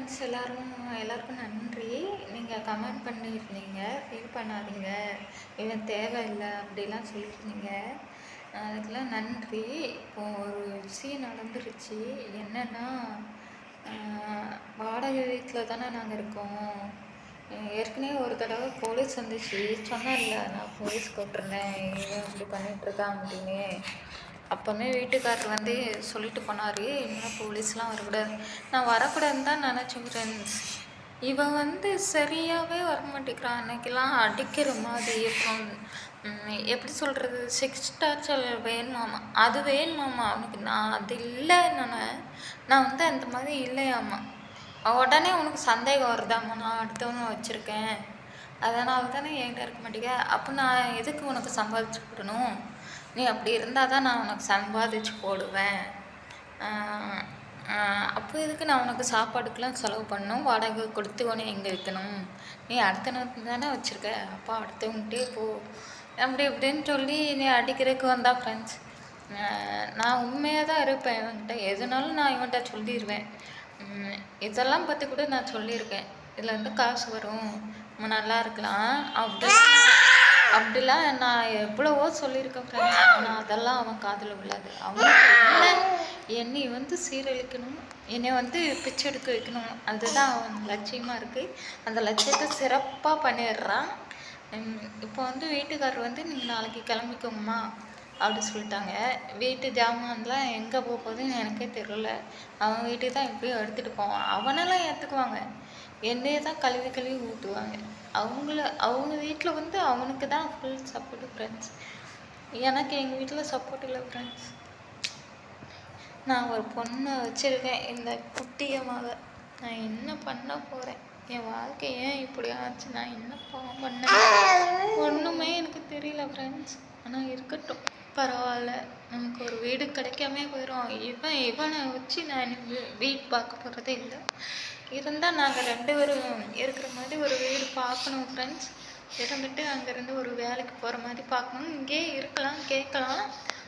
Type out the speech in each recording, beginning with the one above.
Friends எல்லாருக்கும் நன்றி. நீங்கள் கமெண்ட் பண்ணியிருந்தீங்க, ஃபீல் பண்ணாதீங்க, இவன் தேவையில்லை அப்படிலாம் சொல்லியிருந்தீங்க. அதுக்கெல்லாம் நன்றி. இப்போ ஒரு விஷயம் நடந்துருச்சு. என்னன்னா, வாடகை வீட்டில் தானே நாங்கள் இருக்கோம். ஏற்கனவே ஒரு தடவை போலீஸ் வந்துச்சு. சொன்னார்ல, நான் போலீஸ் கூப்பிட்ருந்தேன், இவன் இப்படி பண்ணிகிட்ருக்கான் அப்படின்னு. அப்போவுமே வீட்டுக்காரர் வந்து சொல்லிட்டு போனார், இனிமேல் போலீஸ்லாம் வரக்கூடாது. நான் வரக்கூடாதுன்னு தான் நினச்சேன் ஃப்ரெண்ட்ஸ். இவன் வந்து சரியாகவே வரமாட்டேங்கிறான். அன்னைக்கெல்லாம் அடிக்கிற மாதிரி இருக்கும். எப்படி சொல்கிறது, செக்ஸ் டார்ச்சர் வேணுமாம்மா, அது வேணுமாம்மா அவனுக்கு. நான் அது இல்லைன்னு நான் வந்து அந்த மாதிரி இல்லையாம்மா. உடனே உனக்கு சந்தேகம் வருதாம்மா, நான் அடுத்தவனை வச்சுருக்கேன், அதனால தானே என்கிட்ட இருக்க மாட்டேங்க. அப்போ நான் எதுக்கு உனக்கு சம்பாதிச்சு போடணும்? நீ அப்படி இருந்தால் தான் நான் உனக்கு சம்பாதிச்சு போடுவேன். அப்போ எதுக்கு நான் உனக்கு சாப்பாடுக்கெலாம் செலவு பண்ணணும், வாடகை கொடுத்து உடனே எங்கே வைக்கணும்? நீ அடுத்தவனுக்கு தானே வச்சுருக்க, அப்போ அடுத்தவன்கிட்டே போ அப்படி இப்படின்னு சொல்லி நீ அடிக்கிறதுக்கு வந்தா ஃப்ரெண்ட்ஸ். நான் உண்மையாக தான் இருப்பேன். இவன்கிட்ட எதுனாலும் நான் இவன்கிட்ட சொல்லிடுவேன். இதெல்லாம் பற்றி கூட நான் சொல்லியிருக்கேன். இதுலேருந்து காசு வரும், நம்ம நல்லா இருக்கலாம் அப்படிலாம் நான் எவ்வளவோ சொல்லியிருக்கேன் ஃப்ரெண்ட்ஸ். ஆனால் அதெல்லாம் அவன் காதில் விழாது. அவனுக்கு என்னை வந்து சீரழிக்கணும், என்னை வந்து பிச்சை எடுக்க வைக்கணும், அதுதான் அவன் லட்சியமாக இருக்குது. அந்த லட்சியத்தை சிறப்பாக பண்ணிடுறான். இப்போ வந்து வீட்டுக்காரர் வந்து நீங்கள் நாளைக்கு கிளம்பிக்கோங்கம்மா அப்படி சொல்லிட்டாங்க. வீட்டு ஜாமான்லாம் எங்கே போக போகுதுன்னு எனக்கே தெரியல. அவன் வீட்டுக்கு தான் எப்படியும் எடுத்துகிட்டு போவான். அவனெல்லாம் ஏற்றுக்குவாங்க, என்னையே தான் கழுவி கழுவி ஊற்றுவாங்க. அவங்க வீட்டில் வந்து அவனுக்கு தான் ஃபுல் சப்போர்ட்டு ஃப்ரெண்ட்ஸ். எனக்கு எங்கள் வீட்டில் சப்போர்ட் இல்லை ஃப்ரெண்ட்ஸ். நான் ஒரு பொண்ணை வச்சுருக்கேன், இந்த குட்டியமாக. நான் என்ன பண்ண போகிறேன்? என் வாழ்க்கை ஏன் இப்படி ஆச்சு? நான் என்ன பாவம் பண்ணேன்? ஒன்றுமே எனக்கு தெரியல ஃப்ரெண்ட்ஸ். ஆனால் இருக்கட்டும், பரவாயில்ல. நமக்கு ஒரு வீடு கிடைக்காமே போயிடும். இவனை வச்சு நான் வீடு பார்க்க போகிறதே இல்லை. இருந்தால் நாங்கள் 2 பேரும் இருக்கிற மாதிரி ஒரு வீடு பார்க்கணும் ஃப்ரெண்ட்ஸ். இருந்துட்டு அங்கேருந்து ஒரு வேலைக்கு போகிற மாதிரி பார்க்கணும். இங்கேயே இருக்கலாம், கேட்கலாம்.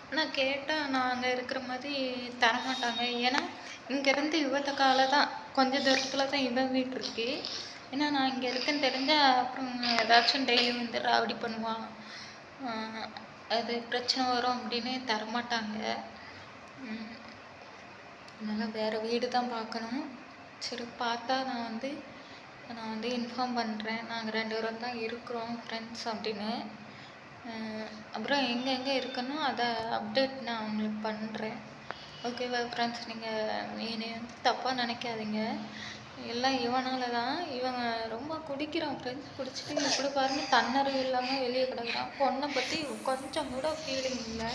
ஆனால் கேட்டால் நாங்கள் இருக்கிற மாதிரி தரமாட்டாங்க. ஏன்னா இங்கேருந்து இவத்துக்கால தான் கொஞ்சம் தூரத்தில் தான் இவன் வீடு இருக்குது. ஏன்னா நான் இங்கே இருக்கேன்னு தெரிஞ்சால் அப்புறம் ஏதாச்சும் டெய்லி வந்து ராவடி பண்ணுவான், அது பிரச்சனை வரும் அப்படின்னு தரமாட்டாங்க. அதனால் வேறு வீடு தான் பார்க்கணும். சரி, பார்த்தா நான் வந்து இன்ஃபார்ம் பண்ணுறேன். நாங்கள் 2 பேரும் தான் இருக்கிறோம் ஃப்ரெண்ட்ஸ் அப்படின்னு. அப்புறம் எங்கெங்கே இருக்கணும் அதை அப்டேட் நான் உங்களுக்கு பண்ணுறேன். ஓகேவா ஃப்ரெண்ட்ஸ்? நீங்கள் என்னை வந்து தப்பாக நினைக்காதீங்க. எல்லாம் இவனால் தான். இவன் ரொம்ப குடிக்கிறான் ஃப்ரெண்ட்ஸ். குடிச்சிட்டு இப்படி பாருங்கள், தன்னறிவு இல்லாமல் வெளியே கிடக்குறான். பொண்ணை பற்றி கொஞ்சம் கூட ஃபீலிங் இல்லை.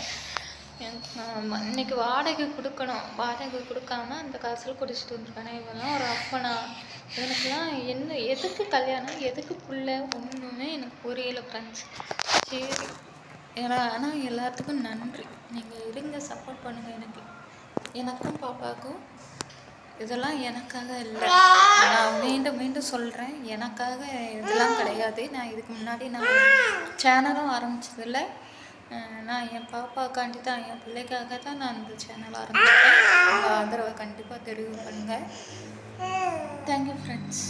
இன்னைக்கு வாடகை கொடுக்கணும், வாடகை கொடுக்காம அந்த காசில் குடிச்சிட்டு வந்துருக்கானே. இவெல்லாம் ஒரு அப்பனா? இவனுக்குலாம் என்ன, எதுக்கு கல்யாணம், எதுக்கு புள்ள, ஒன்றுமே எனக்கு புரியலை ஃப்ரெண்ட்ஸ். சரி, ஆனால் எல்லாத்துக்கும் நன்றி. நீங்கள் இருங்க, சப்போர்ட் பண்ணுங்கள் எனக்கும் பாப்பாவுக்கும். இதெல்லாம் எனக்காக இல்லை, நான் மீண்டும் மீண்டும் சொல்கிறேன், எனக்காக இதெல்லாம் கிடையாது. நான் இதுக்கு முன்னாடி நான் சேனலும் ஆரம்பித்ததில்லை. நான் என் பாப்பாக்காண்டி தான், என் பிள்ளைக்காக தான் நான் இந்த சேனல் ஆரம்பித்தேன். உங்கள் ஆதரவை கண்டிப்பாக தெரிவு பண்ணுங்கள். Thank you friends.